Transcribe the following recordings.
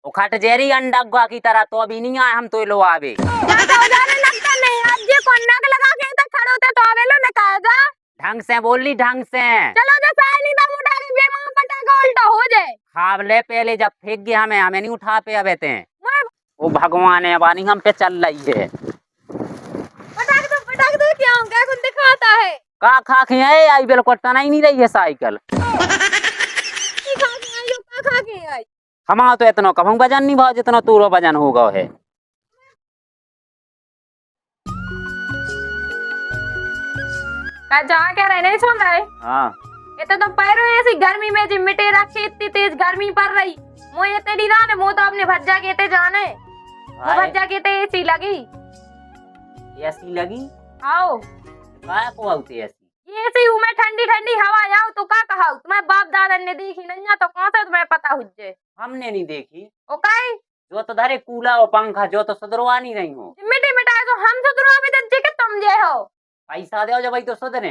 वो खट जेरी अंडा गुआ की तरह तो अभी नहीं आए हम तो लो आवे। ज्यादा हो जाने लगता नहीं आज ये कौन नक लगा के तक खड़े होते तो आवे लो ने कहा जा। ढंग से बोली ढंग से। चलो जो साय नहीं दम उठा के बेमा पटाखा उल्टा हो जाए। खावले पहले जब फेंक गया हमें नहीं उठा पे अब ते। मैं वो भगवान है वानी हम पे चल रही है। पटाख दो क्या हूँ क्या कुछ दिखाता है। का खा के है आई बिल्कुल तना ही नहीं रही है साइकिल। की खा के आई हो का खा के आई। हमारा तो इतना कम वजन नहीं भाव जितना तूरो वजन होगा है। का जा क्या रहे नहीं सुन रहे। हाँ ये तो पैरों ऐसी गर्मी में जी मिटे रखे इतनी तेज गर्मी पड़ रही। मुझे तेरी ना ने मुँह तो अपने भज्जा के ते जाने। वो भज्जा के ते ऐसी लगी। ऐसी लगी आओ काय को आउती ऐसी। ये ऐसी हूँ मैं ठंडी ठंडी हवा जाओ तो का कहा तुम्हारे बाप दादा ने देखी नहीं तो कौन सा तुम्हें पता हुज्जे। हमने नहीं देखी। ओ काई जो तो धरे कूला और पंखा जो तो सुधरवा नहीं रही हो। मिटे मिटाए तो हम सुधरवा भी दज्जे के तुम जे हो। पैसा दो जब भाई तो सुधरे।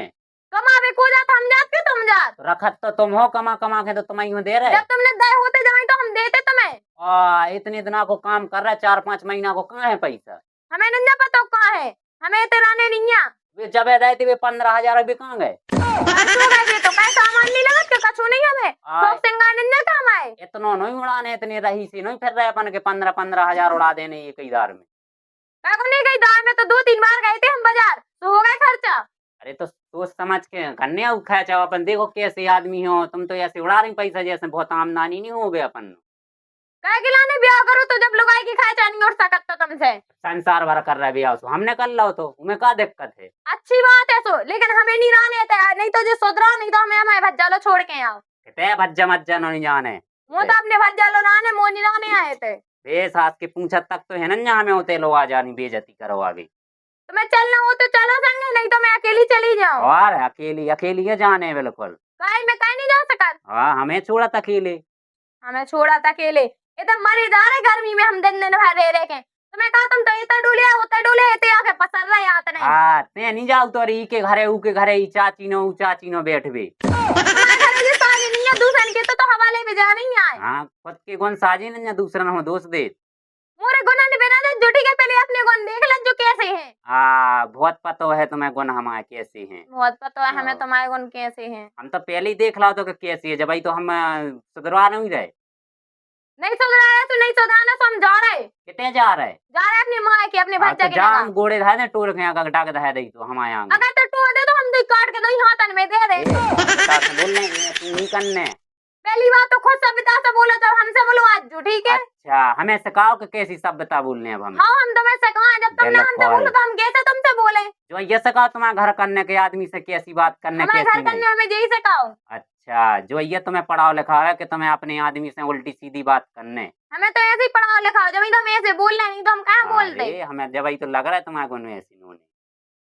कमावे को जात हम जात के तुम जात। रखत तो तुम हो कमा कमा के तो तुम्हें यूं दे रहे। जब तुमने दे होते जाए तो हम देते तुम्हें। इतने दिना को काम कर रहा 4-5 महीना को कहाँ है पैसा। हमें नहीं पता कहाँ है। हमें तेरा ने नहीं है। वे जब आए थे वे 15,000 अभी कहाँ गए। तो पैसा सामान नहीं लगा के कछु नहीं हमें सब सिंगार नहीं काम आए। इतना नहीं उड़ाने इतने रही से नहीं फिर रहे अपन के 15,000 उड़ा देने एक इधार में। काको नहीं गई दार में तो 2-3 बार गए थे हम बाजार तो हो गए खर्चा। अरे तो सोच समझ के करने उखाया चाहो अपन देखो कैसे आदमी हो तुम तो ऐसे उड़ा रही पैसा जैसे बहुत आमदनी नहीं हो गया अपन। काय के लाने ब्याह करो तो जब लुगाई की खाए नहीं उठ सकत तो तुमसे। संसार भर कर रहा है ब्याह हमने कर लो तो तुम्हें क्या दिक्कत है। अच्छी बात है सो लेकिन हमें नहीं रहने थे नहीं तो जो सुधरा नहीं तो हमें हमारे भज्जा लो छोड़ के आओ। कहते भज्जा मज्जा नहीं जाने। वो तो अपने भज्जा लो नाने मोनी लाने आए थे। बे सास के पूछत तक तो है ना हमें होते लो आ जानी बेइज्जती करो आगे। तो मैं चलना हो तो चलो संगे नहीं तो मैं अकेली चली जाऊं। और अकेली अकेली है जाने बिल्कुल। काहे मैं काहे नहीं जा सकत। हाँ हमें छोड़ा अकेले। हमें छोड़ा था अकेले ये तो मरे जा रहे गर्मी में हम दिन दिन भर रह के तो मैं कहा तुम तो इतना डोले होता डोले इतने आके पसर रहे आते नहीं। हाँ ते नहीं जाओ तो ई के घरे ऊ के घरे ई चाची नो बैठबे। तुम्हारे घरे जो साजी नहीं है दूसरे के तो हवाले में जा नहीं आए। हाँ खुद के गुण साजी नहीं दूसरा हो दोस्त दे। मोरे गुना ने बिना दे जुटी के पहले अपने गुण देख ले जो कैसे हैं। हाँ बहुत पता है तुम्हें गुण हमारे कैसे हैं। बहुत पता है हमें तुम्हारे गुण कैसे हैं। हम तो पहले ही देख लाओ तो कैसी है जब भाई तो हम सुधरवा नहीं रहे। नहीं सुधराया तो नहीं सुधराना तो हम जा रहे। कितने जा रहे अपने माँ के अपने भज्जा के जान गोड़े धाए ना टोर के आगे डाक धाए दई तो हमारे यहाँ अगर तो टो दे तो हम दो काट के दो हाथन में दे दे। बोलने तू नहीं करने। पहली बात तो खुद सभ्यता से बोलो तब हमसे बोलो आज जो ठीक है। अच्छा हमें सिखाओ कि कैसी सभ्यता बोलने अब हमें। हाँ हम तुम्हें सिखाएं जब तुमने हमसे बोलो तो हम कैसे तुमसे बोले। जो ये सिखाओ तुम्हारे घर करने के आदमी से कैसी बात करने हमारे घर करने हमें यही सिखाओ। अच्छा जो ये तुम्हें पढ़ाओ लिखाओ है कि तुम्हें अपने आदमी से उल्टी सीधी बात करने। हमें तो ऐसे ही पढ़ाओ लिखाओ जब तो हम ऐसे बोल रहे नहीं तो हम कहाँ बोलते। हमें जब तो लग रहा है तुम्हारे गुण में ऐसी नोने।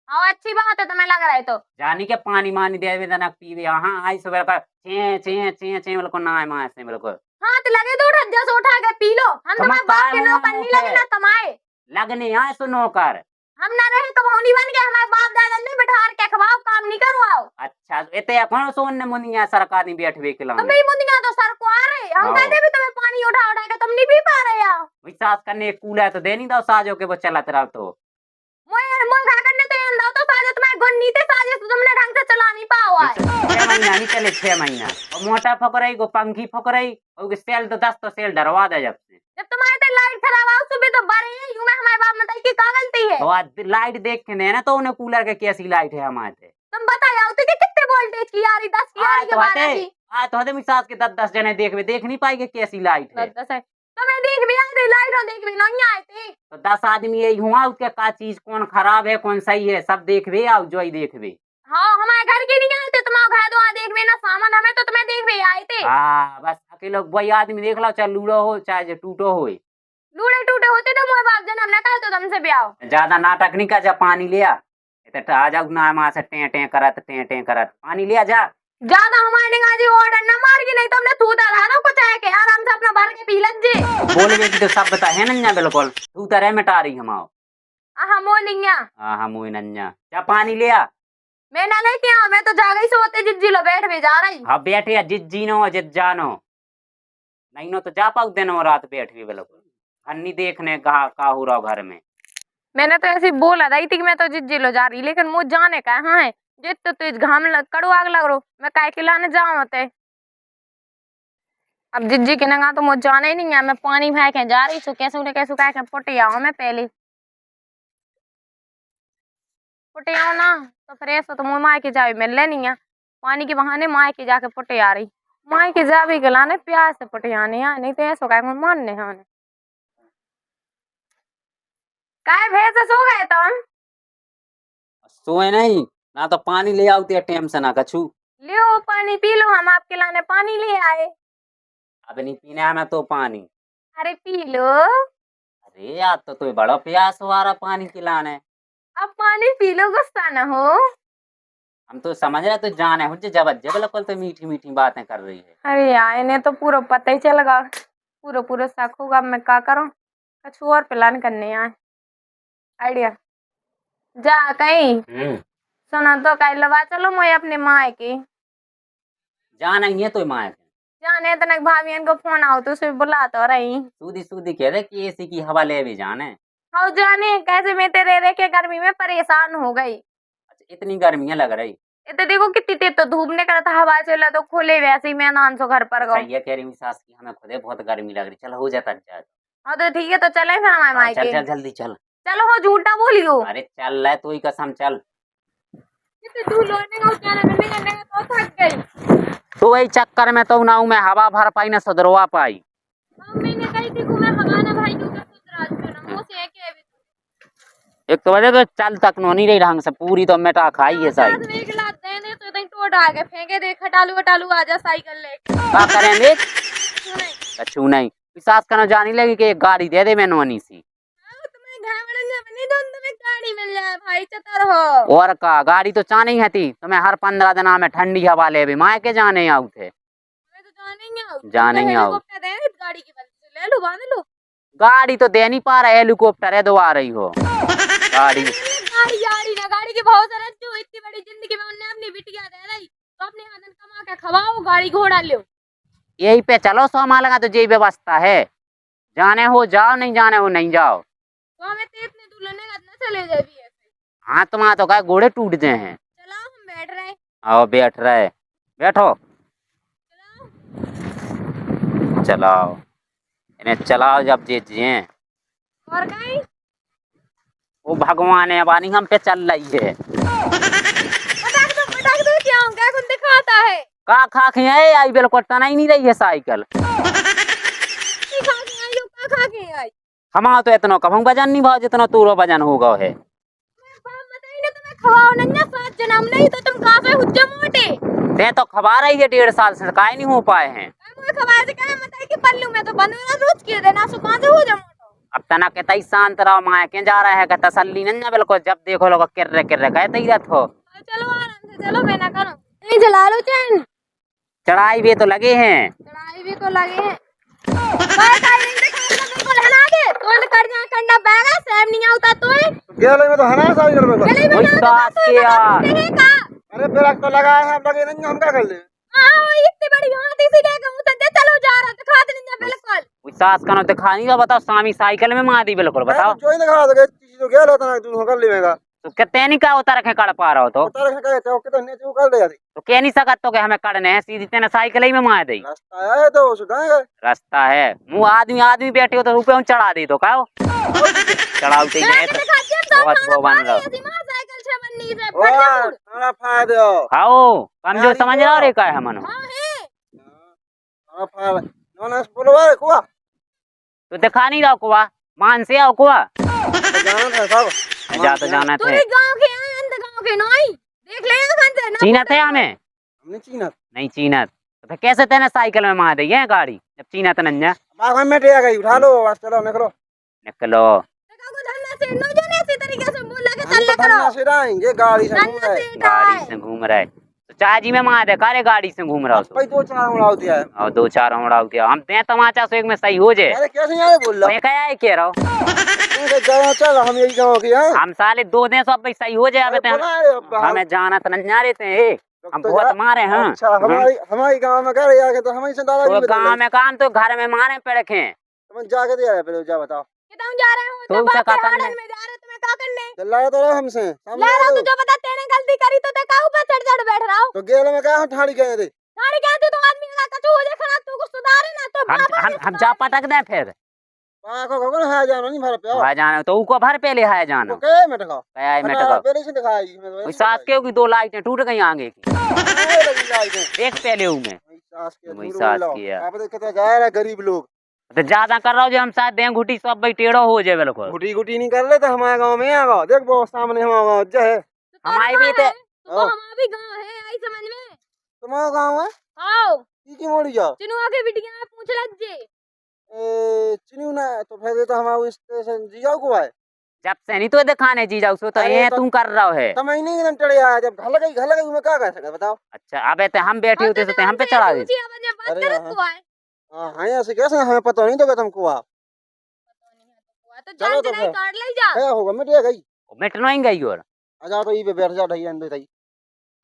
हाँ अच्छी बात है तुम्हें लग रहा है तो जानी के पानी मानी दे देना पीवे यहाँ आई सुबह का चे चे चे चे बिल्कुल ना आए माँ से बिल्कुल। हाँ तो लगे तो ढज्जा से उठा के पी लो हम तुम्हारे बाप के नौकर नहीं लगे ना तुम्हारे। लगने यहाँ सुनो कर हम ना रहे तो भौनी बन के हमारे बाप दादा ने बिठार के खवाओ काम नहीं करवाओ। अच्छा इतने कौन सोन ने मुनिया सरकार नहीं बैठवे के तुम भी मुनिया तो सर को आ रहे हम कहते भी तुम्हें पानी उठा उठा के तुम नहीं पी पा रहे हो। विश्वास करने कूल है तो दे नहीं दो साजो के वो चलत रहो तो मोए खा करने तो ये दो तो साजे तुम्हारे गुण नीते साजे तो तुमने ढंग से चला नहीं पाओ है। 6 महीना नहीं चले 6 महीना और मोटा फकराई को पंखी फकराई और सेल तो 10 तो सेल डरवा दे जब तुम्हारे तो लाइट खराब आओ सुबह तो बड़े हैं यूं में हमारे बाप बताइए क्या गलती है। तो आज लाइट देख के ना तो उन्हें कूलर के कैसी लाइट है हमारे। तुम बताओ तो कितने वोल्टेज की आ रही 10 की आ रही है 12 की। तो हदे मिसाज के 10 जने देख नहीं पाएंगे कैसी लाइट है। तुम्हें देख भी आ रही लाइट और देख भी नहीं आए थे तो 10 आदमी यही हुआ उसके का चीज कौन खराब है कौन सही है सब देखबे आओ जो ही देखबे। हाँ हमारे घर के नहीं आए थे तुम्हारे घर तो देखबे ना सामान हमें तो तुम्हें देख भी आए थे। हाँ बस अकेले वही आदमी देख लो चाहे लूड़ो हो चाहे टूटो हो लूड़े टूटे होते तो मोए बाप जन हमने कहा तो तुमसे ब्याह ज्यादा नाटक नहीं कर जा पानी लिया आ जाओ ना माँ से टे टे करत पानी लिया जा ज्यादा हमारे निगाजी ऑर्डर न मार की नहीं तुमने तू तो रहा कुछ है के आराम से अपना भर के पी लज्जे बोलबे की तो सब बता है नन्या बिल्कुल तू तरह मिटा रही हमाओ। हाँ मोनिया हाँ मोई नन्या क्या पानी लिया मैं ना लेके आऊं मैं तो जा गई सोते जिज्जी लो बैठ भी जा रही। हाँ बैठे जिज्जी नो जिज जानो नहीं नो तो जा पाऊ दिन और रात बैठ भी बिल्कुल अन्नी देखने का हो रहा घर में। मैंने तो ऐसे ही बोला रही थी कि मैं तो जिज्जिलो जा रही, लेकिन मुझे जाने का है जित तो तुझ घाम कड़ू आग लग रो, मैं काय के लाने जाऊं होते। अब जिज्जी के नंगा तो मुझे जाना ही नहीं है, मैं पानी भर के जा रही हूँ, कैसे कह के पुटे आऊं मैं पहले पुटे आऊं ना तो फिर ऐसा तो मुँह माए के जावे मिल नहीं है, पानी के बहाने माए के जाके पुटे आ रही, माए के जावे के लाने प्यास से पुटे आने हैं, नहीं तो ऐसा कह मानने हैं काय भैंस सो गए तुम? सोए नहीं ना तो पानी ले आते टाइम से ना कछु। लियो पानी पी लो, हम आपके लाने पानी ले आए। अब नहीं पीने हमें तो पानी। अरे पी लो। अरे यार तो बड़ा प्यास हो रहा पानी पिलाने। अब पानी पी लो, गुस्सा न हो। हम तो समझ रहे तो जाने हो बिल्कुल तो मीठी मीठी बातें कर रही है। अरे यार इन्हें तो पूरा पता ही चलेगा, पूरा शक होगा, मैं क्या करूं, कुछ और प्लान करने आए आइडिया जा कहीं सुना तो कहीं लगा चलो मैं अपने माँ की जाना ही है तो माँ जाने तनक भाभी को फोन आओ तो उसे बुला तो रही सूदी कह रहे कि एसी की हवा ले भी जाने। हाँ जाने कैसे मैं तेरे रह के गर्मी में परेशान हो गई। अच्छा इतनी गर्मियाँ लग रही तो देखो कितनी तेज तो धूप निकला था, हवा चला तो खुले वैसे ही मैं नान सो घर पर गई। ये कह रही सास की हमें खुदे बहुत गर्मी लग रही, चल हो जाता। हाँ तो ठीक है तो चले फिर हमारे मायके। चल चल जल्दी चल। चलो हो झूठा बोलियो। अरे चल रहा तू ही कसम चल। तो वही चक्कर में तो ना मैं हवा भर पाई ना सुधरवा पाई। मैंने कही थी मैं हवा ना भाई क्यों एक तो वजह चल तक नो नहीं रही ढंग से, पूरी तो मिटा खाई है साई। फेंके दे खटालू वटालू आजा साइकिल लेके। क्या करेंगे कछु नहीं विश्वास करना जानी लगी कि एक गाड़ी दे दे मैं नोनी सी। गाड़ी मिल जाए भाई चतर हो। और का गाड़ी तो चाहनी है थी तो मैं हर 15 दिन में ठंडी हवा ले भी मायके जाने आऊ थे। जाने ही आओ गाड़ी की ले लो बांध लो। गाड़ी तो दे नहीं पा रहा, हेलीकॉप्टर है दो आ रही हो गाड़ी गाड़ी की बहुत सारा जो इतनी बड़ी जिंदगी में उन्हें अपनी बिटिया दे रही तो अपने हाथ कमा के खवाओ, गाड़ी घोड़ा लो। यही पे चलो सोमा लगा तो यही व्यवस्था है, जाने हो जाओ नहीं जाने हो नहीं जाओ। तो हमें तो इतने दूर लेने का ना चले जाए भी ऐसे। हाँ तुम्हारा तो क्या घोड़े टूट गए हैं। चलो हम बैठ रहे। आओ बैठ रहे बैठो चलाओ इन्हें चलाओ जब जीत जिए। और कहीं वो भगवान है अबानी हम पे चल रही है। पटाख दो क्या क्या कुछ दिखाता है का खा के है आई बिल्कुल तना ही नहीं रही है साइकिल। आई हमारा तो इतना कम वजन नहीं भाव जितना तूरो वजन होगा है। नहीं तो तुम कहाँ पे हुज्जे मोटे ते तो खबा रही है 1.5 साल से काहे नहीं हो पाए हैं। कि पल्लू में तो बनूंगा रोज के देना सो कहाँ से हो जा मोटो। अब तना के तई शांत रहो माया के जा रहा है का तसल्ली नहीं बिल्कुल जब देखो लोग किर्रे कहते ही रहत हो। चलो आराम से चलो मैं ना करो नहीं जला लो चैन। चढ़ाई भी तो लगे हैं चढ़ाई भी तो लगे हैं बिल्कुल हना दे तो कर जा कंडा बैगा सेम नहीं आता तो गेले में तो हना साइकिल में तो विश्वास किया। अरे ब्रेक तो लगा है हम लगे नहीं हम क्या कर ले। हां इतनी बड़ी हाथी से लेके मुंह से चलो जा रहा तो खाते नहीं बिल्कुल विश्वास करो दिखा नहीं बताओ स्वामी साइकिल में मार दी बिल्कुल बताओ जो ही दिखा दे चीज तो गेल होता ना तू कर लेगा तो कहते नहीं का उतर रखे कड़ पा रहा हो तो उतर रखे कहे तो कितने तू कर ले यार तो कह नहीं सकत तो के हमें कड़ने है सीधी तेने साइकिल ही में मार दे। रास्ता है तो सुधाएगा रास्ता है मुंह आदमी बैठे हो तो रुपये चढ़ा दे तो का चढ़ाते ही बहुत वो बन रहा साइकिल से बननी से फट थोड़ा फायदे हो खाओ कमजोर समझ रहा रे का है मनो। हां है थोड़ा फायदे नोना बोलो वाले कुआ तो दिखा नहीं रहा कुआ मान से आओ कुआ जाना था सब जा तो जाना थे गांव के अंत गांव के नहीं देख ले खान से ना चीनत है हमें हमने चीनत नहीं चीनत तो कैसे तेने साइकिल में मार दी है गाड़ी जब चीनत नन्या बाग में बैठे आ गई उठा लो बस चलो निकलो निकलो से नो जो ऐसे तरीके से बोल लगे चल करो से आएंगे गाड़ी से घूम रहे गाड़ी से घूम रहे तो चाची में मार दे कारे गाड़ी से घूम रहा हो भाई 2-4 उड़ाव दिया है और 2-4 उड़ा दिया हम ते तमाचा से एक में सही हो जाए। अरे कैसे यार बोल रहा मैं क्या है कह रहा हूं चल हम यही गांव के हैं हम साले 2 दिन सब सही हो जाए। अब हमें जाना तो नहीं रहे थे हम बहुत मारे हैं। अच्छा हमारी गांव में कह रही है तो हमारी से दादा तो गाँव में काम तो घर में मारे पड़े खे। तुम जाके दे रहे पहले जा बताओ। कितना जा रहे हो तो उसे का करने में जा रहे तुम्हें का करने चल रहा तो रहा हमसे सामने ले आ रहा लो। तू जो बता तेने गलती करी तो ते का ऊपर चढ़ बैठ रहा हो। तो गेल में क्या हम ठाड़ी गए थे। ठाड़ी कहती तो आदमी का कछु हो जाए तू कुछ सुधारे ना तो हम जा पटक दे फिर आंखों को है जानो नहीं भर पे है जाना तो उको भर पे ले है जाना तो के में दिखाओ क्या है मैं हटा तो पहले से दिखाई मैं तो सास के की 2 लाइटें टूट गई आगे की लगी लाइट एक पहले हूँ मैं सास के वही दूर सास लो की है। आप देख के जा रहा गरीब लोग तो ज्यादा कर रहा हूँ जो हम साथ दें घुटी सब भाई टेढ़ो हो जाए बिल्कुल। गुटी गुटी नहीं कर ले तो हमारे गांव में आ गो देख वो सामने हमारा गांव जो है हमारे भी थे तो हमारा भी गांव है आई समझ में तुम्हारा गांव है आओ की मोड़ी जाओ चिनुआ के बिटिया पूछ लज्जे चिन्यू ना तो फिर तो हमारा स्टेशन जियो को है जब से नहीं तो दिखाने जी जाओ सो तो अरे ये तो- तुम कर रहा है। तो मैं नहीं एकदम चढ़े आया जब घल गई मैं क्या कर सकता बताओ। अच्छा अबे ते हम बैठे होते तो हम पे चढ़ा दे। अरे हाँ ऐसे कैसे हमें पता नहीं तो तुमको आप तो चलो जान तो नहीं फिर। काट ले जा क्या होगा मिट गई मिटना ही गई और आ जाओ तो ये पे बैठ जा ढई अंदर थई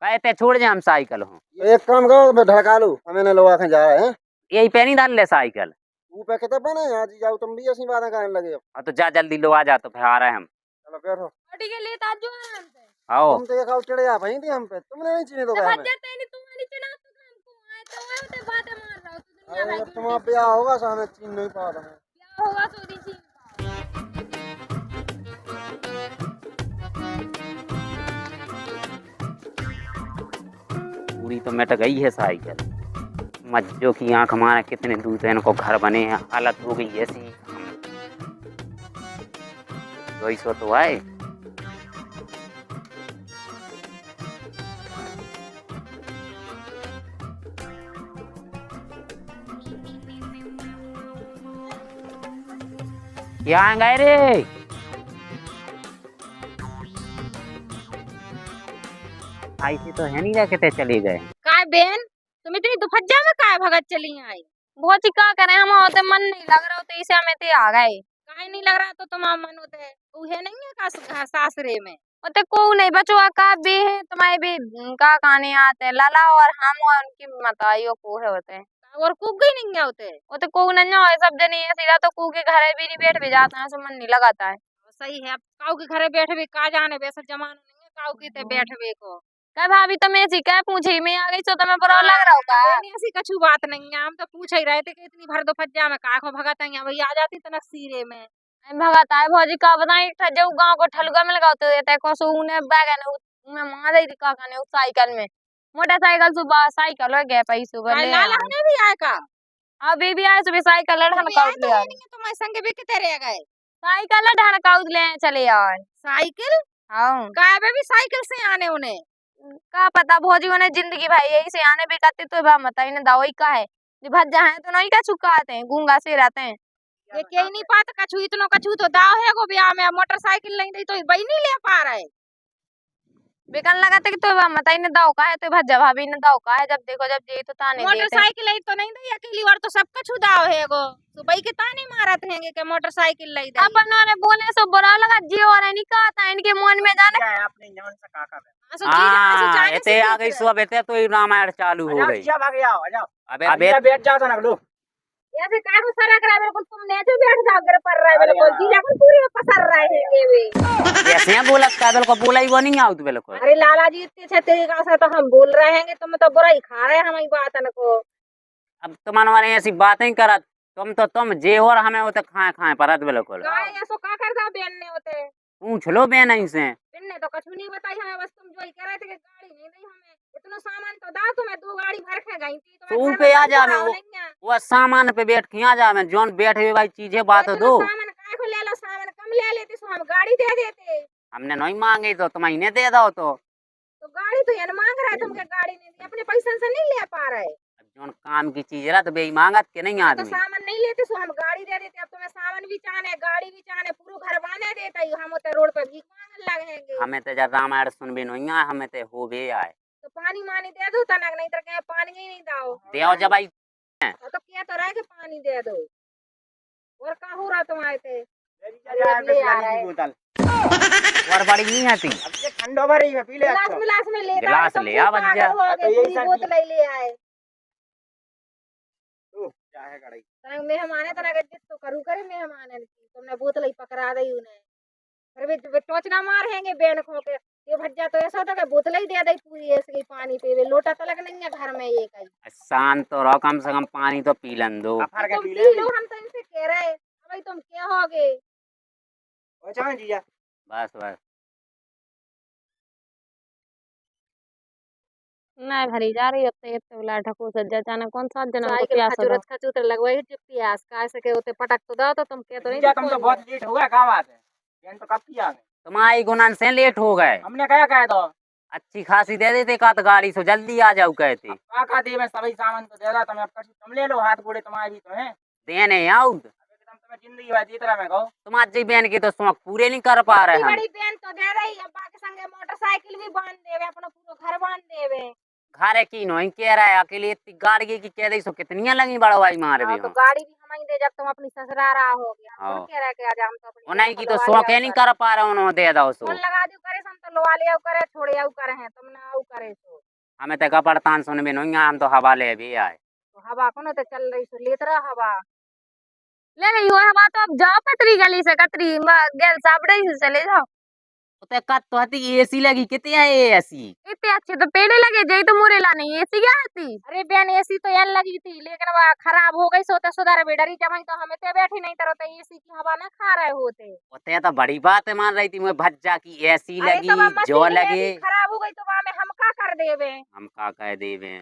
कहते छोड़ जाए हम साइकिल हूँ एक काम करो मैं ढका लूं हमें न लोआ के जा रहे हैं यही पे नहीं डाल ले साइकिल वो पे कहते बने आज जाओ तुम भी ऐसी बातें करने लगे और तो जा जल्दी लो आ जा तो फिर आ रहे हैं हम। चलो बैठो छोटी के लिए ताजो आराम से आओ तुम तो एक आउट चढ़े आ भाई थी हम पे तुमने नहीं चीने तो जब हमें हजरत नहीं तू नहीं चुना तो हमको आए तो आए ते बातें मार रहा हो तू दुनिया अरे भाई जब तुम्हारा ब्याह होगा तो हमें चीन नहीं पाओ तुम्हें क्या होगा सोरी छी पूरी तो मिट गई है साइकिल। मज्जो की आंख हमारे कितने दूर इनको घर बने हैं हालत हो गई ऐसी। वही सो तो आए क्या गए रे ऐसे तो है नहीं रखे चले गए। काय बहन तुम इतनी दुफज्जा में काय भगत चली आई बहुत ही का करें हम होते मन नहीं लग रहा होते इसे हमें ते आ गए काय नहीं लग रहा तो तुम्हारा मन होते उहे नहीं है का सासरे में होते को नहीं बचो का बे है तुम्हारे भी का खाने आते हैं लाला और हम और उनकी मताइयों को है होते हैं और कुक ही नहीं होते वो तो को नहीं है सब जने है सीधा तो कू के घर भी नहीं बैठ भी जाता है सो मन नहीं लगाता है सही है काऊ के घरे बैठ भी का जाने वैसा जमाना नहीं है काऊ के ते बैठवे को क्या भाभी तुम ऐसी क्या पूछी मैं आ गई तो तुम्हें बुरा लग रहा होगा ऐसी कछु बात नहीं है हम तो पूछ ही रहे थे कि इतनी भर दो फज्जा में का भगत है भैया आ जाती तनक सीरे में भगत आए भौजी का बताई जो गांव को ठलुआ में लगाते देते को सुने बैगन में मार दे का कने उस साइकिल में मोटरसाइकिल सुबह साइकिल हो गया पैसे सुबह ले लाला ने भी आए का अभी भी आए सुबह साइकिल ढन का उठ ले तुम्हारे संग भी कितने रह गए साइकिल ढन का उठ ले चले यार साइकिल हां का भी साइकिल से आने उन्हें का पता भौजी उन्हें जिंदगी भाई यही से आने भी करते तो बा मत इन्हें दवाई का है जो भज्जा है तो नहीं का चुकाते हैं गूंगा से रहते हैं ये के नहीं पाता कछु इतनो कछु तो दाव है को ब्याह में मोटरसाइकिल नहीं दे तो भाई नहीं ले पा रहे बेकन लगाते कि तो बा मत इन्हें दाव का है तो भज्जा भाभी ने दाव का है जब देखो जब जे तो ताने मोटरसाइकिल ही तो नहीं दे अकेली बार तो सब कछु दाव है गो सुबह के ताने मारत हैं के मोटरसाइकिल ले दे अपन ने बोले सो बुरा लगा जियो और नहीं कहता इनके मन में जाने अपने जान से काका हाँ ऐसे आ गई सुबह बेटे तो रामायण चालू हो गई। अबे बैठ जाओ ना लो ऐसे काहे सरक रहा है बिल्कुल तुम नीचे बैठ जाओ घर पर रहा है बिल्कुल जीजा को पूरी पसर रहे हैं वे ऐसे हैं बोला का बिल्कुल बोला ही वो नहीं आउत बिल्कुल। अरे लाला जी इतने अच्छे तरीका से तो हम बोल रहे हैं तुम तो बुरा ही खा रहे हैं हमारी बातन को अब तुम्हारे ऐसी बातें करत तुम जे और हमें वो तो खाए खाए परत बिल्कुल। काय ऐसो का करता बेन ने होते पूछ लो बे नहीं से बेन ने तो कुछ नहीं बताई हमें बस तुम जो ही कह रहे थे कि गाड़ी नहीं दी हमें इतना सामान तो दा तुम्हें 2 गाड़ी भर के गई थी तो पे आ जा मैं वो सामान पे बैठ के आ जा मैं जोन बैठे भाई चीजें बात दो सामान काय को ले लो सामान कम ले लेते सो हम गाड़ी दे देते हमने नहीं मांगी तो तुम इन्हें दे दो तो गाड़ी तो यार मांग रहा है तुमके गाड़ी नहीं दी अपने पैसे से नहीं ले पा रहे जोन काम की चीज रहा तो बे मांगत के नहीं तो आदमी सामान नहीं लेते सो हम गाड़ी दे देते अब तुम्हें सामान भी चाहने गाड़ी भी चाहने पूरा घर बना देते हम उते रोड पे भीख मांगने लगेंगे हमें तो जब रामायण सुनबे नहीं आए हमें तो हो बे आए तो पानी मानी दे दो तनक नहीं तो कहे पानी ही नहीं दाओ दे जब आई तो क्या तो रहा है कि पानी दे दो और का हो रहा तुम्हारे थे बोतल और बड़ी नहीं आती। अब ये ठंडो भरी है, पी ले गिलास अच्छा। मिलास में लेता गिलास तुम ले आ पागल बच्चा। हो गए, तो यही पूरी सब बोतल ही ले आए। तू क्या है गड़ाई। तने मेहमान है तना के जित तो करू करे मेहमान है की तुमने बोतल ही पकड़ा दई उन्हें। फिर भी टोच ना मारेंगे बेन खो के। ये भज्जा तो ऐसा होता है बोतल ही दे दई पूरी ऐसे ही पानी पीवे, लोटा तलक नहीं है घर में ये कहीं। शांत तो रहो, कम से कम पानी तो पी लन दो। अफर के तुम पी पी ले लो, हम तो इनसे कह रहे हैं भाई तुम क्या होगे। ओ चाहे जीजा। बस बस नहीं भरी जा रही अब तो बोला ढको सज्जा जाना कौन सा जना को साइकिल प्यास खचुरत खचुतर लगवाई है प्यास का ऐसे के होते पटक तो दो तो तुम क्या तो नहीं जीजा तुम तो बहुत लेट हो गया, क्या बात है। ट्रेन तो कब की आ गए। तुम्हारी गुनान से लेट हो गए। हमने क्या कहा तो अच्छी खासी दे देते का तो गाड़ी से जल्दी आ जाओ कहते। का दे मैं सभी सामान तो दे रहा तुम्हें, अब तुम ले लो, हाथ गोड़े तुम्हारे भी तो हैं। देने आओ एकदम तुम्हें जिंदगी भर जीत रहा मैं कहूँ। तुम्हारी बहन के तो शौक पूरे नहीं कर पा रहे हम। बड़ी बहन तो दे रही है, अब्बा के संगे मोटरसाइकिल भी बांध देवे, अपना पूरा घर बांध देवे। घरे की नहीं कह रहा है अकेले इतनी गाड़ी की कह दे सो कितनी लगी बड़वाई मार भी तो हम। गाड़ी भी हम ही दे जब तुम अपनी ससुरारा हो गया हाँ। कौन कह रहा है कि आज हम तो अपनी उन्हीं की तो लगा शौक लिया है नहीं कर पा रहे उन्होंने दे दो सो। फोन लगा दियो करे सम तो लवा लिया करे छोड़े आउ करे हैं तुम ना आउ करे सो। हमें तो कपड़तान सुन भी नहीं, हम तो हवा ले भी आए। तो हवा को तो चल रही सो लेत रहा हवा। ले गई हो हवा तो अब जाओ पतरी गली से कतरी गेल साबड़े से चले जाओ। तो कत तो हती एसी लगी कितनी है एसी। इतने अच्छे तो पेड़े लगे जई तो मुरे लाने एसी क्या आती। अरे बहन एसी तो यार लगी थी लेकिन वह खराब हो गई सोते सुधार बेडरी जमाई तो हमें तो बैठी नहीं तरह एसी की हवा ना खा रहे होते। होते तो बड़ी बात है मान रही थी मैं भज्जा की एसी अरे लगी तो वह जो मशीन लगे है, खराब हो गई तो वहाँ में हम का कर देवे। हम का कह देवे।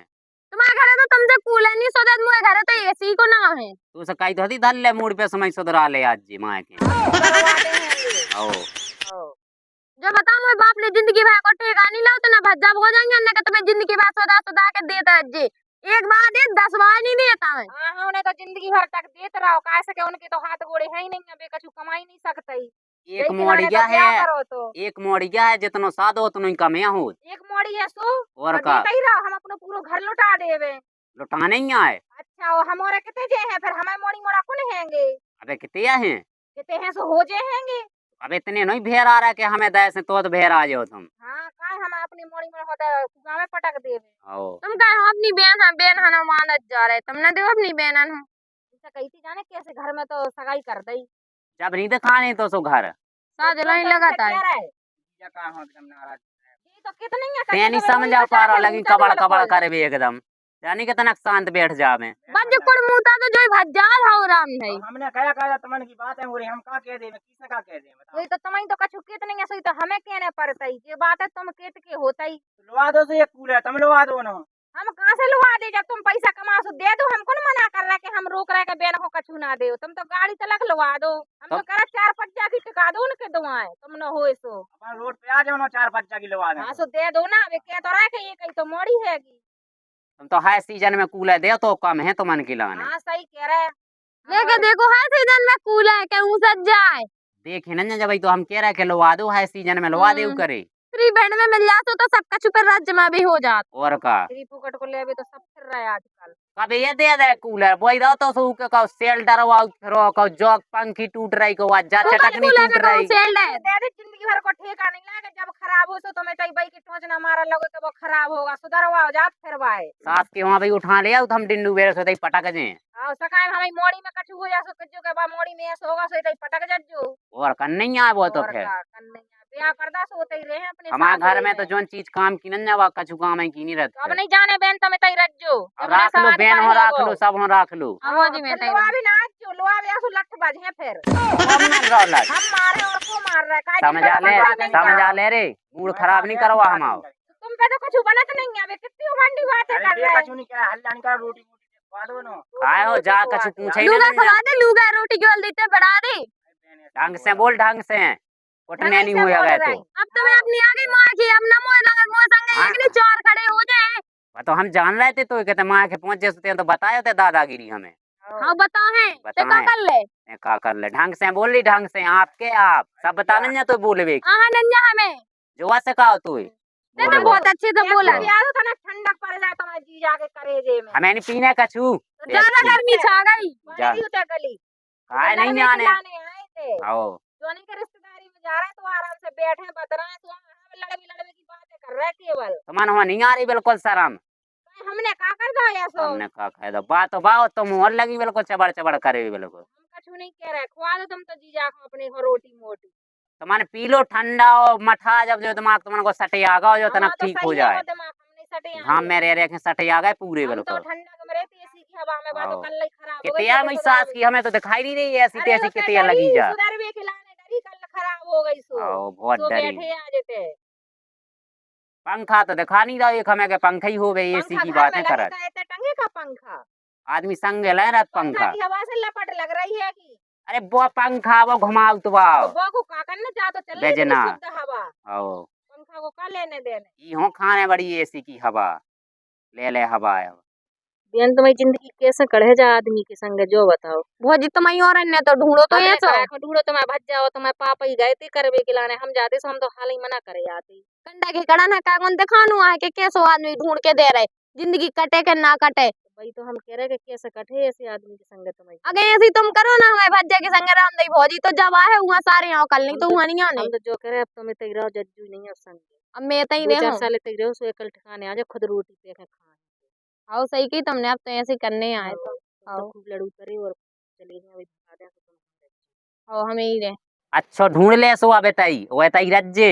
तुम्हारे घर तो तुमसे कूलर नहीं सोचा, तुम्हारे घर तो एसी को ना है। तू से कही तो हती धल ले मूड पे समय सुधरा ले आज जी माँ के। करवाते हैं ये। ओ जो बताओ मेरे बाप ने जिंदगी भर को ठेका नहीं लाओ तो ना भज्जा हो जाएंगे ना कि तुम्हें जिंदगी भर सोदा सोदा के देता है जी। एक बार दे 10 बार नहीं देता है। हाँ हाँ उन्हें तो जिंदगी भर तक देते रहो कैसे के उनके तो हाथ गोड़े है ही नहीं है कछु कमाई नहीं सकते। एक मोड़िया है, करो तो एक मोड़िया है जितना सादो उतना ही कम हो। एक मोड़ी है सो और का देते ही रहो हम अपना पूरा घर लुटा देवे। लुटाने ही आए। अच्छा वो हमारे कितने जे हैं फिर हमें मोड़ी मोड़ा कौन हैंगे अबे कितने हैं। कितने हैं सो हो जे हैंगे। अब इतने नहीं भेर आ रहा है कि हमें दस तो भेर आ जाओ तुम। हाँ काय हम अपनी मोड़ी मोड़ा होता कुआं में पटक देवे। ओ तुम कहे हो अपनी बहन हना मानत जा रहे तुम ना दो अपनी बहन हन। ऐसा कही थी जाने कैसे घर में तो सगाई कर दई। जब नहीं दिखाने तो सो घर साज लाइन लगाता है। जीजा का हो एकदम नाराज। ये तो कितने हैं ते नहीं समझा पा रहा लगी कबड़ कबड़ करे भी एकदम यानी कितना शांत बैठ जावे। बज कोड़ मुता तो जो भज्जा हो राम नहीं। हमने कहा कहा तुमन की बात है हो रही, हम का कह दे किसने का कह दे बताओ। वही तो तुम्हें तो कछु केत नहीं है सही तो हमें कहने पड़ता ही ये बात है तुम केत के होता ही। लुआ दो से एक कूलर तुम लुआ दो ना। हम कहाँ से लुआ दे जब तुम पैसा कमा सो दे दो हमको न मना कर रहा है कि हम रोक रहे के बेन को कछु ना दे तुम तो गाड़ी तलक लुआ दो हम तो कह 4-5 की टिका दो उनके दुआएं तुम न हो सो अपन रोड पे आ जाओ ना 4-5 की लुआ दे। हाँ सो दे दो ना वे कह तो रहा है कि ये कहीं तो मोड़ी हैगी। तुम तो हाई सीजन में कूलर दे तो कम है तो मन की लाने। हाँ सही कह रहे हैं। लेके देखो हर सीजन में कूलर है के सज जाए। देखे ना जब तो हम कह रहे कि लुआ दो हाई सीजन में लुआ दे करे। फ्री बेड में मिल जाते तो सब कछु पर राज्य में भी हो जात। और का फ्री फुकट को ले अभी तो सब फिर रहा है आजकल। कभी ये दे दे कूलर बोई दो तो सो के का सेल डरवा फिरो का जॉक पंखी टूट रही को आज जा चटक नहीं टूट रही। दे दे जिंदगी भर को ठेका नहीं लगा जब खराब हो सो तो मैं चाहे भाई की टोच ना मारा लगे तो वो खराब होगा सुधरवा हो जात फिर वाए। सास के वहां भी उठा ले आओ तो हम डिंडू बेरे से पटक जे। हां सकाय हमारी मोड़ी में कछु हो जा सो कजो के बा मोड़ी में ऐसा होगा सो पटक जज्जो। और कन नहीं आ वो तो फिर ब्याह करदा सो होते ही रहे अपने हमारे घर में तो जोन चीज काम की न जावा कछु काम है की नहीं रहता। अब नहीं जाने बहन तो मैं तई रज्जो अब राख लो बहन हो राख लो सब हो राख लो। हो जी मैं लोआ भी ना जो लोआ भी आसु लठ बजे फिर रौलत हम मारे और को मार रहा है काय समझा ले रे मूड खराब नहीं करवा हम आओ। तुम पे तो कुछ बनत नहीं है कितनी मंडी बातें कर रहे कछु नहीं करा हल्ला नहीं करा रोटी खवा दो ना। खाए हो जा कछु पूछे ही लूगा ना खवा दे लूगा रोटी केवल देते बढ़ा दे। ढंग से बोल ढंग से उठने नहीं हुआ गए तो। अब तुम्हें अपनी आगे माँ की अब न मोए लगे मोए संगे एक नहीं चार खड़े हो जाए। तो हम जान रहे थे तो कहते माँ के पहुंच जैसे तो बताए थे दादागिरी हमें। हाँ बताओ है तो का कर ले का कर ले ढंग से बोल ली ढंग से आपके आप सब बताने ना तो बोलवे हाँ नन्या हमें जो से कहा तू तो बहुत अच्छे से बोला। यार तो ना ठंडक पड़ जाए तो मैं जी जाके करे जे में हमें नहीं पीने कछु ज्यादा गर्मी छा गई गली काय नहीं जाने आए थे आओ जोनी के रिश्तेदारी में जा रहे हैं तो आराम से बैठे बत रहे हैं, तो हम लड़वे की बातें कर रहे हैं केवल। तो मन हुआ नहीं आ रही बिल्कुल शर्म। हमने का कर दो ऐसो, हमने कहा कह दो बात तो बात तुम और लगी बिल्कुल चबड़ चबड़ करे बिल्कुल। हम कछु नहीं कह रहे, खुआ दो तुम तो जीजा को अपने को रोटी मोटी। तो माने पी लो ठंडा और मठा, जब जो दिमाग तुमने को सटे आगा जो तना हाँ, तो ठीक सही हो है, जाए। वो दिमाग हमने सटे हाँ आए। मेरे रह के सटे आ गए पूरे हम तो बिल्कुल। ठंडा के मरे थे एसी की हवा में, बात तो हाँ। कल ही खराब हो गई। कितिया में सास की हमें तो दिखाई नहीं रही ऐसी अरे तैसी तो कितिया लगी जा। सुधर भी खिलाने डरी, कल खराब हो गई सो। आओ बहुत सो डरी। बैठे आज थे। पंखा तो दिखा नहीं रहा, एक हमें के पंखा ही हो गई एसी पंखा की घर में बातें लगे करत। का इतने टंगे का पंखा, आदमी संग ले रहा पंखा। की हवा से लपट लग रही है कि अरे वो पंखा वो घुमाओ तो वाओ वो को का करना चाह तो चले बेजना। शुद्ध हवा, आओ पंखा को का लेने देने। हो खाने बड़ी एसी की हवा ले ले हवा। बेन तुम्हारी जिंदगी कैसे कढ़े जा आदमी के संग, जो बताओ। भौजी तुम्हें और अन्य तो ढूंढो तो ये सो ढूंढो तुम्हें भज जाओ, तुम्हें पापा ही गए थे करवे के लाने, हम जाते सो हम तो हाल ही मना करे आते। कंडा के कड़न है कागन दिखानु है कि कैसो आदमी ढूंढ के दे रहे, जिंदगी कटे के ना कटे। भाई तो हम कह रहे कि कैसे कटे ऐसे आदमी के संग तुम्हें। अगे ऐसी तुम करो ना, हमें भज्जे के संग राम दई भौजी तो जब आए हुआ सारे यहाँ कल नहीं तो हुआ नहीं आने। हम तो जो कह रहे अब तुम्हें तक रहो जज्जू नहीं है संग, अब मैं तई 2-4 रहो साल तक रहो, सो एकल ठिकाने आ जाओ, खुद रोटी पे के खाए। आओ सही की तुमने, अब तो ऐसे करने आए तो तो खूब लड़ू करे और चले गए अभी बता दे तो तुम। आओ हमें ही रहे। अच्छा ढूंढ ले सो आवे तई वो तई रज्जे।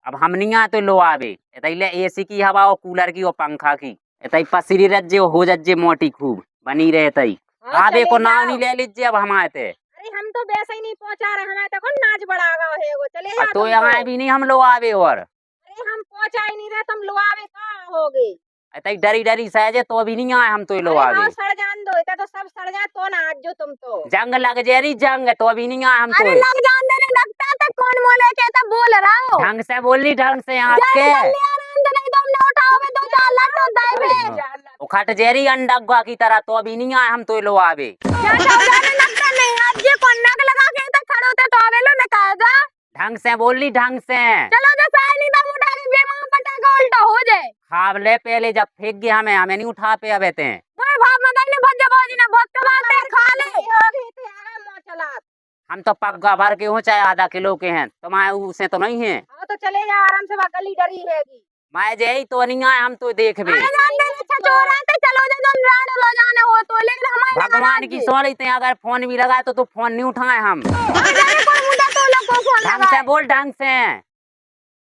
अब हम नहीं आ तो लो आवे तई ले एसी की हवा और कूलर की और पंखा की तई पसीरी रज्जे हो जज्जे मोटी खूब बनी रहे तई। आवे को नाम नहीं ले लीजिए अब हम आए थे। अरे हम तो वैसे ही नहीं पहुंचा रहे, हमें तो कौन नाच बढ़ागा है वो, चले जा तो तुम यहाँ भी नहीं हम लो आवे और अरे हम पहुंचा ही नहीं रहे, तुम लुआवे कहाँ होगे। तई डरी डरी सहजे तो अभी नहीं आए हम तो लो अरे आवे। हाँ, सड़ जान दो, इतना तो सब सड़ जाए तो ना आज जो तुम तो। जंग लग जेरी जंग तो अभी नहीं आए हम तो। अरे लग जान देने लगता तो कौन बोले कहता बोल रहा हो। ढंग से बोली ढंग से आज के नहीं तुम ना उठाओगे तो चार लट होता है बे। उखट जेरी अंडा की तरह तो अभी नहीं आए हम तो लो आवे। क्या जाने लगता नहीं, आज ये कौन नक लगा के इधर खड़े होते तो आवे लो ने कहा जा। ढंग से बोली ढंग से। चलो जो साइड नहीं दम उठा के बेमा पटाखा उल्टा हो जाए। खाब ले पहले जब फेंक गए हमें नहीं उठा पे अब थे। वो भाप मत ने भज्जा बाजी ने बहुत कमाते खा ले। हम तो पग्गा भर के हो चाहे आधा किलो के हैं, तुम्हारे उसे तो नहीं है। हाँ तो चले जा आराम से, गली डरी हैगी। मैं जे तो नहीं आए हम तो देख भी। अरे जान दे अच्छा चोर आते चलो जो तुम राड लो जाने हो तो, लेकिन हमारे भगवान की सो लेते हैं, अगर फोन भी लगाए तो फोन नहीं उठाए हम। ढंग से बोल ढंग से।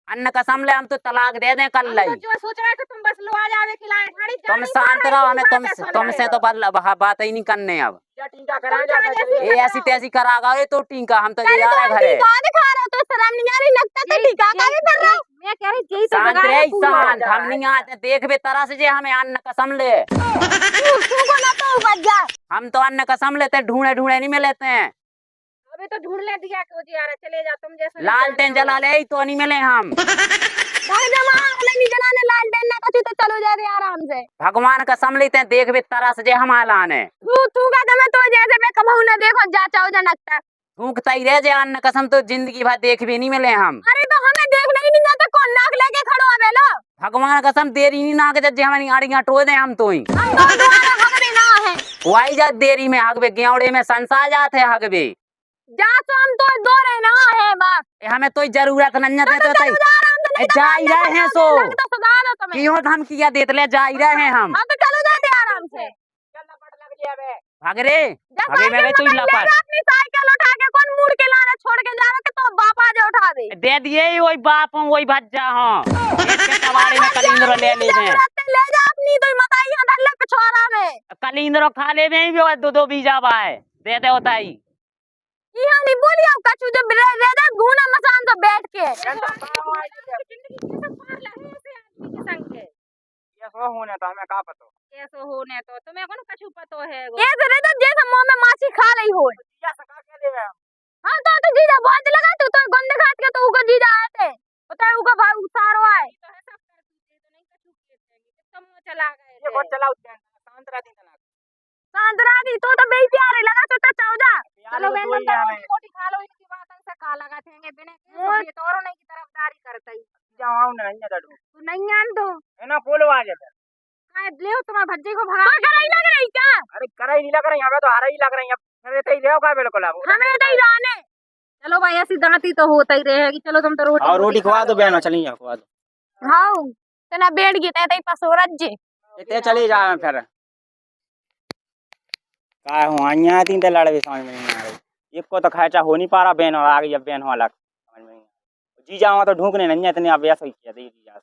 अन्न कसम ले हम तो तलाक दे दें कल हम तो जो सोच रहे कि तुम बस लो आ जावे खिलाए ठाड़ी तुम शांत रहो, हमें तुमसे तो बात ही नहीं करने अब। ये ऐसी तैसी करागा ये तो टीका, हम तो जा रहे घरे। दिखा रहा तो शर्म नहीं आ रही, लगता तो टीका का भी कर रहा। मैं कह रही यही तो शांत बगाड़ रहे पूरा हो शांत, जा हम नहीं आते देख बे तरह से जे हमें अन्न कसम ले। तू को ना तो बच जा। हम तो अन्न कसम लेते ढूंढे ढूंढे नहीं मिलते हैं। अबे तो ढूंढ ले दिया क्यों जी, यार चले जा तुम जैसे लालटेन जला ले तो नहीं मिले हम। भाग जमा हमें नहीं जलाने लालटेन ना कछु तो चलो जा रे आराम से। भगवान कसम लेते हैं देख बे तरह से जे हम आलान है। तू का दम तो जैसे मैं कमाऊ ना देखो जा चाहो जनकता। थूकता ही रह जे अन्न कसम तो जिंदगी भर देख भी नहीं मिले हम। अरे तो हमें देखना ही नहीं जाता, कौन नाक लेके खड़ो आवे लो। भगवान कसम देरी नहीं ना के जे हमारी आड़ियां टो दे हम तो ही। हम तो दोबारा हक भी ना है। वाई जा देरी में हगबे गेवड़े में संसा जाते हगबे। जा तो हम तो दो रहे ना है बस। हमें तो जरूरत नहीं देते तई जा ही रहे हैं सो तो सुधार दो तुम्हें। क्यों हम किया देते ले जा ही रहे हैं हम। हाँ तो चलो जाते आराम से। भाग रे अबे मैं तो लपट अपनी साइकिल उठा के कौन मुड़ के लाना छोड़ के जा रहा कि तो बाप आ जा उठा दे। दे दिए वही बाप हूँ वही भज्जा हूँ। कबाड़ी में कलिंद्रो ले ले ले जा अपनी तो मत आई अंदर ले पिछवाड़ा में। कलिंद्रो खा ले में भी दो दो बीजा बाय दे दे होता ही। यहाँ नहीं बोली अब कछु जब रेदा घूना मसान तो बैठ के। होने तो हमें का पता कैसे होने तो तुम्हें कौन कछु पतो है वो। ऐसे रेदा जैसे मुंह में माछी खा रही हो। हाँ तो जीजा बहुत लगा तो गंदे खात के तो उको जीजा आए थे पता है उको भाई उतारो आए। तुम चला गए ये बहुत चलाओ शांत रहती तलाक सांद्रादी तो बेई प्यारे लगा तो चौजा। चलो बहन रोटी खा लो, इनकी बातन से का लगा थेंगे बिना के तो और नहीं की तरफदारी करतई। जाओ नहीं है डडू तू नहीं आन दो है ना बोलो आ जा काय ले तुम्हारे भज्जे को भगा कराई लग रही क्या। अरे कराई नहीं लग रही हमें तो हारा ही लग रही है। हमें तो ही रहो का बिल्कुल अब हमें तो ही रहने चलो भाई ऐसी दांती तो होता ही रहेगी। चलो तुम तो रोटी और रोटी खवा दो बहन, चली जा खवा दो। हाँ तना बैठ गई तै पास रज्जे इतने चली जा फिर का हुआ यहाँ तीन ते लड़े समझ में नहीं आ रही। एक को तो खर्चा हो नहीं पा रहा बहन, और आ गई अब बहन वाला समझ में नहीं आ रही। जी जाओ तो ढूंढने नहीं इतने अब ऐसा ही किया दे जी जा।